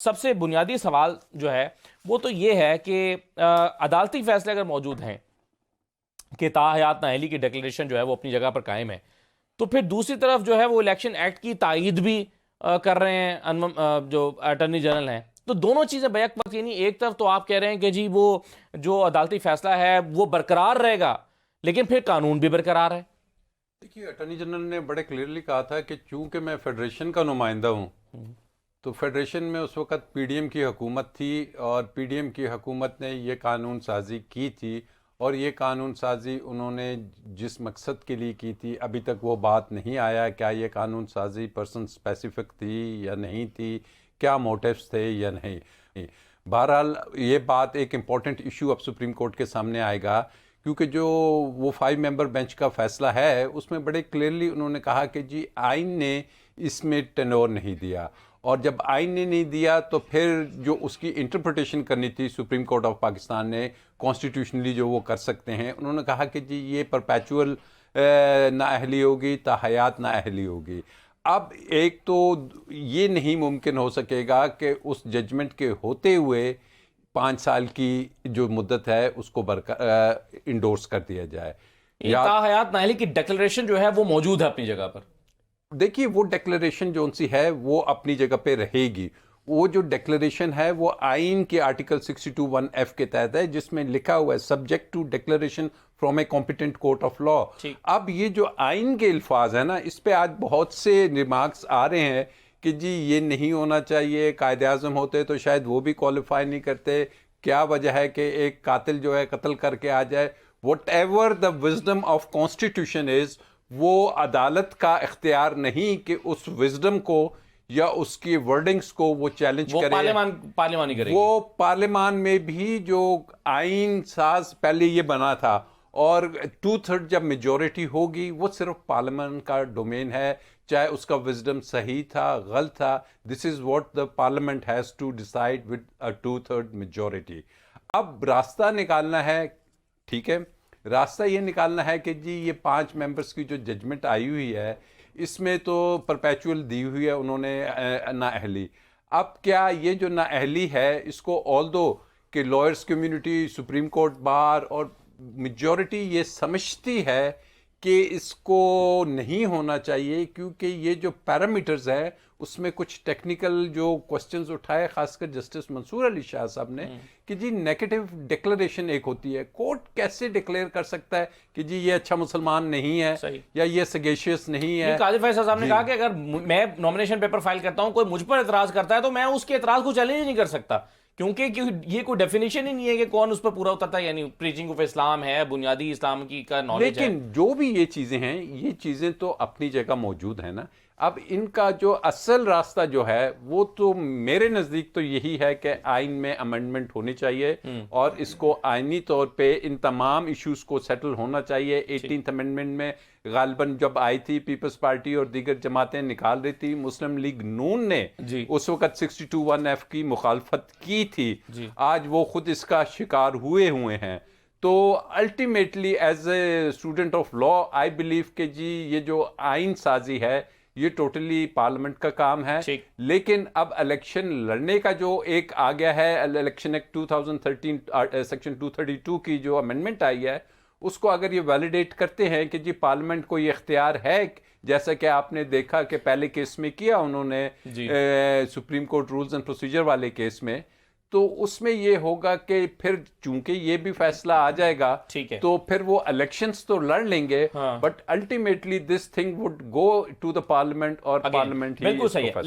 सबसे बुनियादी सवाल जो है वो तो ये है कि अदालती फैसले अगर मौजूद हैं कि ताहयात नाअहली की डिक्लेरेशन जो है वो अपनी जगह पर कायम है, तो फिर दूसरी तरफ जो है वो इलेक्शन एक्ट की तायीद भी कर रहे हैं जो अटर्नी जनरल हैं। तो दोनों चीज़ें बैक वक्त, यानी एक तरफ तो आप कह रहे हैं कि जी वो जो अदालती फैसला है वो बरकरार रहेगा, लेकिन फिर कानून भी बरकरार है। देखिए, अटॉर्नी जनरल ने बड़े क्लियरली कहा था कि चूंकि मैं फेडरेशन का नुमाइंदा हूँ, तो फेडरेशन में उस वक़्त पीडीएम की हुकूमत थी और पीडीएम की हुकूमत ने ये कानून साजी की थी और ये कानून साजी उन्होंने जिस मकसद के लिए की थी, अभी तक वो बात नहीं आया क्या ये कानून साजी पर्सन स्पेसिफिक थी या नहीं थी, क्या मोटिव्स थे या नहीं। बहरहाल ये बात एक इम्पॉर्टेंट इशू अब सुप्रीम कोर्ट के सामने आएगा, क्योंकि जो वो 5 मेंबर बेंच का फैसला है उसमें बड़े क्लियरली उन्होंने कहा कि जी आइन ने इसमें टेनोर नहीं दिया, और जब आइन ने नहीं दिया तो फिर जो उसकी इंटरप्रिटेशन करनी थी सुप्रीम कोर्ट ऑफ पाकिस्तान ने कॉन्स्टिट्यूशनली जो वो कर सकते हैं, उन्होंने कहा कि जी ये परपेचुअल नाअहली होगी, ताहयात नाअहली होगी। अब एक तो ये नहीं मुमकिन हो सकेगा कि उस जजमेंट के होते हुए 5 साल की जो मुद्दत है उसको इंडोर्स कर दिया जाए। या ताहयात नाअहली की डिक्लेरेशन जो है वो मौजूद है अपनी जगह पर। देखिए, वो डिक्लेरेशन जो सी है वो अपनी जगह पे रहेगी। वो जो डिक्लेरेशन है वो आइन के आर्टिकल 62(1)(f) के तहत है, जिसमें लिखा हुआ है subject to declaration from a competent court of law. अब ये जो आइन के अल्फाज है ना, इस पे आज बहुत से रिमार्क्स आ रहे हैं कि जी ये नहीं होना चाहिए, कायदे आज़म होते तो शायद वो भी क्वालिफाई नहीं करते, क्या वजह है कि एक कातिल जो है कत्ल करके आ जाए। What ever the wisdom of constitution is, वो अदालत का इख्तियार नहीं कि उस विजडम को या उसकी वर्डिंग्स को वो चैलेंज करे। पार्लिमानी करेगी। वो पार्लियामान में भी जो आइन साज पहले ये बना था, और 2/3 जब मेजॉरिटी होगी वो सिर्फ पार्लियामेंट का डोमेन है, चाहे उसका विजडम सही था गलत था। This is what the parliament has to decide with a 2/3 majority. अब रास्ता निकालना है, ठीक है, रास्ता ये निकालना है कि जी ये 5 मेंबर्स की जो जजमेंट आई हुई है इसमें तो परपेचुअल दी हुई है उन्होंने नाअहली। अब क्या ये जो नाअहली है इसको ऑल दो कि lawyers community, supreme court bar और मेजॉरिटी ये समझती है कि इसको नहीं होना चाहिए, क्योंकि ये जो पैरामीटर्स है उसमें कुछ टेक्निकल जो क्वेश्चंस उठाए खासकर जस्टिस मंसूर अली शाह साहब ने कि जी नेगेटिव डिक्लेरेशन एक होती है, कोर्ट कैसे डिक्लेयर कर सकता है कि जी ये अच्छा मुसलमान नहीं है या ये सगेशियस नहीं है। काजी फैसल साहब ने कहा कि अगर मैं नॉमिनेशन पेपर फाइल करता हूं, कोई मुझ पर एतराज करता है तो मैं उसके एतराज को चैलेंज नहीं कर सकता, क्योंकि ये कोई डेफिनेशन ही नहीं है कि कौन उस पर पूरा उतरता है, यानी प्रीचिंग ऑफ इस्लाम है, बुनियादी इस्लाम की का नॉलेज है। लेकिन जो भी ये चीजें हैं, ये चीजें तो अपनी जगह मौजूद है ना। अब इनका जो असल रास्ता जो है वो तो मेरे नज़दीक तो यही है कि आइन में अमेंडमेंट होनी चाहिए और इसको आइनी तौर पे इन तमाम इश्यूज को सेटल होना चाहिए। 18th अमेंडमेंट में गालिबन जब आई थी पीपल्स पार्टी और दीगर जमातें निकाल रही थी, मुस्लिम लीग नून ने उस वक्त 62(1)(f) की मुखालफत की थी। आज वो खुद इसका शिकार हुए हैं। तो ultimately as a student of law I believe कि जी ये जो आइन साजी है ये टोटली पार्लियामेंट का काम है। लेकिन अब इलेक्शन लड़ने का जो एक आ गया है, इलेक्शन एक्ट 2013 सेक्शन 232 की जो अमेंडमेंट आई है, उसको अगर ये वैलिडेट करते हैं कि जी पार्लियामेंट को ये इख्तियार है, जैसा कि आपने देखा कि पहले केस में किया उन्होंने supreme court rules and procedure वाले केस में, तो उसमें ये होगा कि फिर चूंकि ये भी फैसला आ जाएगा, ठीक है, तो फिर वो इलेक्शंस तो लड़ लेंगे, but ultimately this thing would go to the parliament और पार्लियामेंट ही इसको फैसला